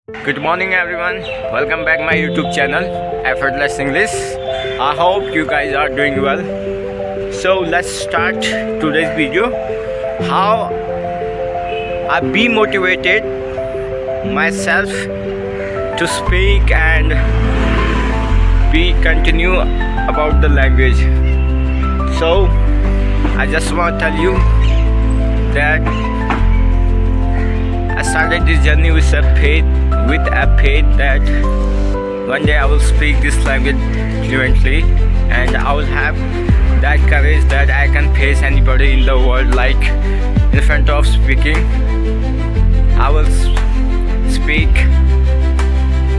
Good morning everyone. Welcome back my YouTube channel Effortless English. I hope you guys are doing well. So let's start today's video. How I be motivated myself to speak and be continue about the language. So I just want to tell you that I started this journey with a faith that one day I will speak this language fluently and I will have that courage that I can face anybody in the world. Like in front of speaking, I will speak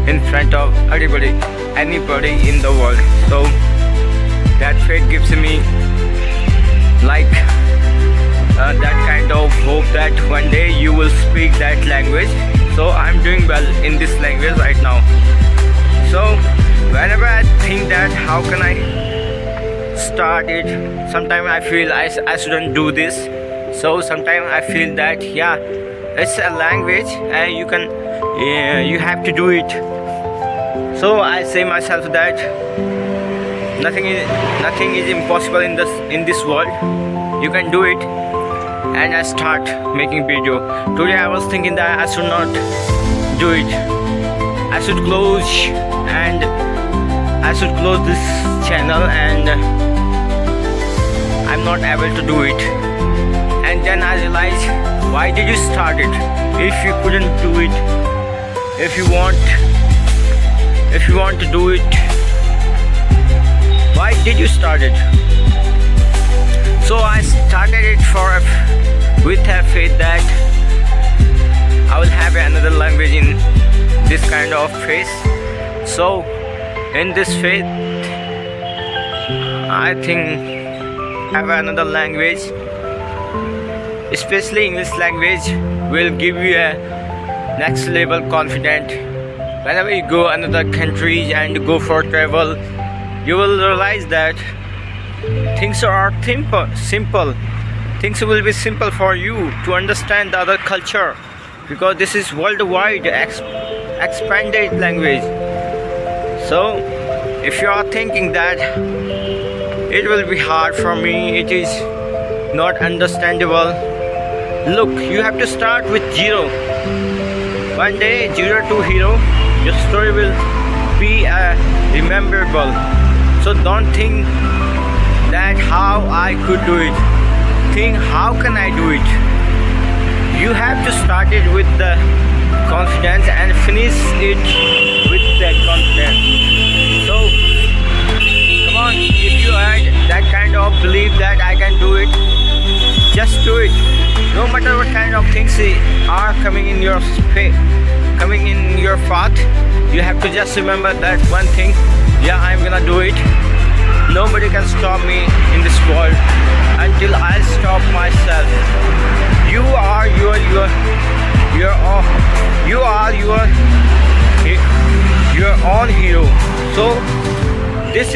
in front of anybody in the world. So that faith gives me like that kind of hope that one day you will speak that language. So I'm doing well in this language right now. So whenever I think that how can I start it, sometimes I feel I shouldn't do this. So sometimes I feel that yeah, it's a language and you have to do it. So I say myself that nothing is impossible in this world. You can do it. And I start making video. Today I was thinking that I should not do it. I should close this channel and I'm not able to do it. And then I realized, why did you start it? If you couldn't do it, if you want to do it, why did you start it? So I started it with a faith that I will have another language in this kind of phase. So in this faith, I think have another language, especially English language, will give you a next level confidence. Whenever you go another country and go for travel, you will realize that things are simple. Things will be simple for you to understand the other culture, because this is worldwide expanded language. So if you are thinking that it will be hard for me, it is not understandable, look, you have to start with zero. One day, 0 to hero, your story will be rememberable. So don't think that how I could do it. Think how can I do it. You have to start it with the confidence and finish it with that confidence. So come on, if you had that kind of belief that I can do it, just do it. No matter what kind of things are coming in your path, you have to just remember that one thing, yeah, I'm gonna do it. Nobody can stop me in this world until I stop myself. You are your own hero. So this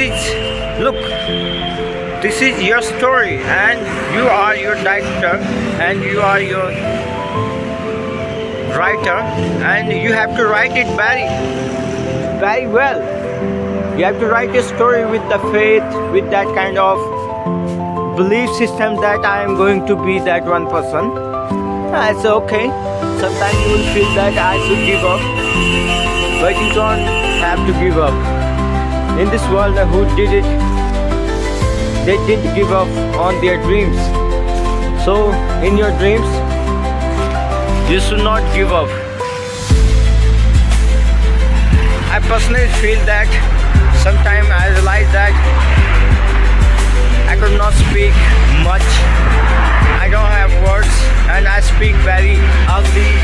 is your story, and you are your director, and you are your writer, and you have to write it very, very well. You have to write a story with the faith, with that kind of belief system that I am going to be that one person. It's okay. Sometimes you will feel that I should give up, but you don't have to give up. In this world, who did it? They didn't give up on their dreams. So in your dreams, you should not give up. I personally feel that sometimes I realize that I could not speak much. I don't have words and I speak very ugly.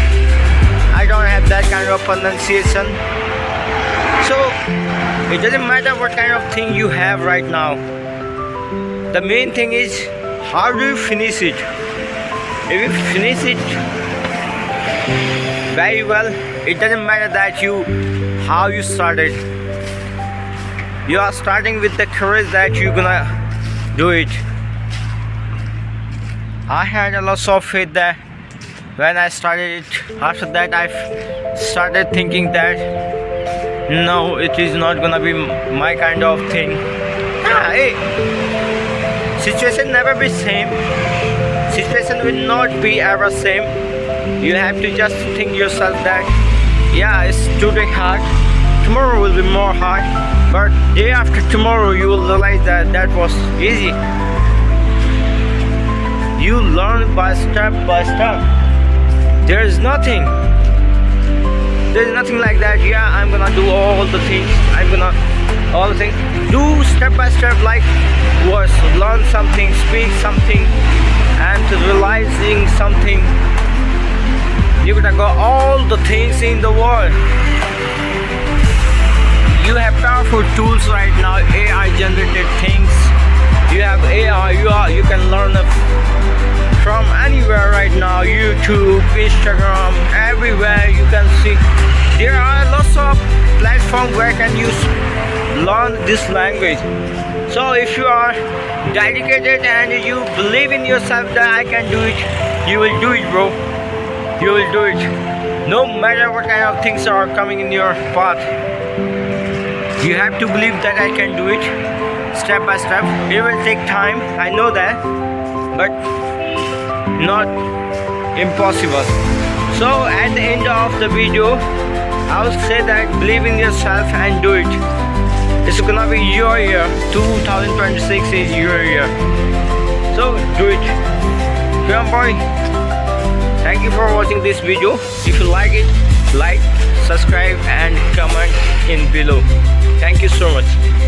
I don't have that kind of pronunciation. So it doesn't matter what kind of thing you have right now. The main thing is, how do you finish it? If you finish it very well, it doesn't matter that how you started. You are starting with the courage that you're gonna do it. I had a lot of faith that when I started it, after that I started thinking that no, it is not gonna be my kind of thing. Hey, situation never be same. Situation will not be ever same. You have to just think yourself that yeah, it's today hard, tomorrow will be more hard, but day after tomorrow you will realize that that was easy. You learn by step. There is nothing like that. Yeah, I'm gonna do all the things. Do step by step, like was learn something, speak something, and realizing something. You gotta go all the things in the world. You have powerful tools right now, AI generated things. You have AI, you can learn from anywhere right now. YouTube, Instagram, everywhere you can see. There are lots of platforms where can you learn this language. So if you are dedicated and you believe in yourself that I can do it, you will do it, bro. You will do it. No matter what kind of things are coming in your path. You have to believe that I can do it step by step. It will take time, I know that, but not impossible. So at the end of the video, I will say that believe in yourself and do it. It's gonna be your year. 2026 is your year. So do it. Boy, thank you for watching this video. If you like it, like, subscribe and comment in below. Thank you so much.